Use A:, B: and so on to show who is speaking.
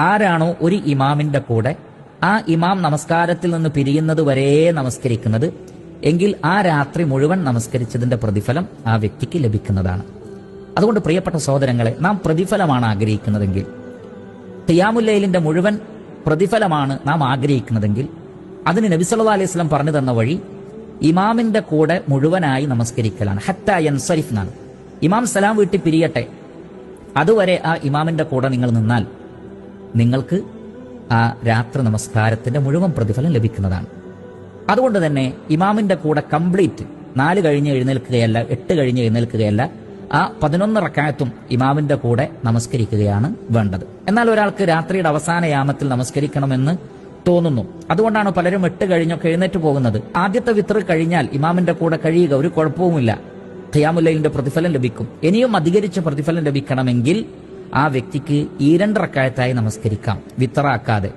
A: ആരാണോ ഒരു ഇമാമിന്റെ കൂടെ ആ ഇമാം നമസ്കാരത്തിൽ നിന്ന് പിരിയുന്നത് വരെ നമസ്കരിക്കുന്നത് എങ്കിൽ ആ രാത്രി മുഴുവൻ നമസ്കരിച്ചതിന്റെ പ്രതിഫലം ആ വ്യക്തിക്ക് ലഭിക്കുന്നതാണ്. അതുകൊണ്ട് പ്രിയപ്പെട്ട സഹോദരങ്ങളെ, നാം പ്രതിഫലമാണ് ആഗ്രഹിക്കുന്നതെങ്കിൽ, ഖിയാമുൽ ലൈലിന്റെ മുഴുവൻ പ്രതിഫലമാണ് നാം ആഗ്രഹിക്കുന്നതെങ്കിൽ, അതിന് നബി സല്ലല്ലാഹു അലൈഹി വസല്ലം പറഞ്ഞു തന്ന വഴി ഇമാമിന്റെ കൂടെ മുഴുവനായി നമസ്കരിക്കലാണ്. ഹത്താ യൻസരിഫ് എന്നാണ്. ഇമാം സലാം വീട്ടി പിരിയട്ടെ, അതുവരെ ആ ഇമാമിന്റെ കൂടെ നിങ്ങൾ നിന്നാൽ നിങ്ങൾക്ക് ആ രാത്രി നമസ്കാരത്തിന്റെ മുഴുവൻ പ്രതിഫലം ലഭിക്കുന്നതാണ്. അതുകൊണ്ട് തന്നെ ഇമാമിന്റെ കൂടെ കംപ്ലീറ്റ് 4 കഴിഞ്ഞ് എഴുന്നേൽക്കുകയല്ല, 8 കഴിഞ്ഞ് എഴുന്നേൽക്കുകയല്ല, ആ 11 റക്അത്തും ഇമാമിന്റെ കൂടെ നമസ്കരിക്കുകയാണ് വേണ്ടത്. എന്നാൽ ഒരാൾക്ക് രാത്രിയുടെ അവസാന യാമത്തിൽ നമസ്കരിക്കണമെന്ന് തോന്നുന്നു. അതുകൊണ്ടാണ് പലരും 8 കഴിഞ്ഞൊക്കെ എഴുന്നേറ്റ് പോകുന്നത്. ആദ്യത്തെ വിത്ർ കഴിഞ്ഞാൽ ഇമാമിന്റെ കൂടെ കഴിയുക, ഒരു കുഴപ്പവുമില്ല, ഖിയാമുൽ ലൈലിന്റെ പ്രതിഫലം ലഭിക്കും. ഇനിയും അധികരിച്ച പ്രതിഫലം ലഭിക്കണമെങ്കിൽ ആ വ്യക്തിക്ക് 2 റക്അത്തായി നമസ്കരിക്കാം, വിത്തറാക്കാതെ.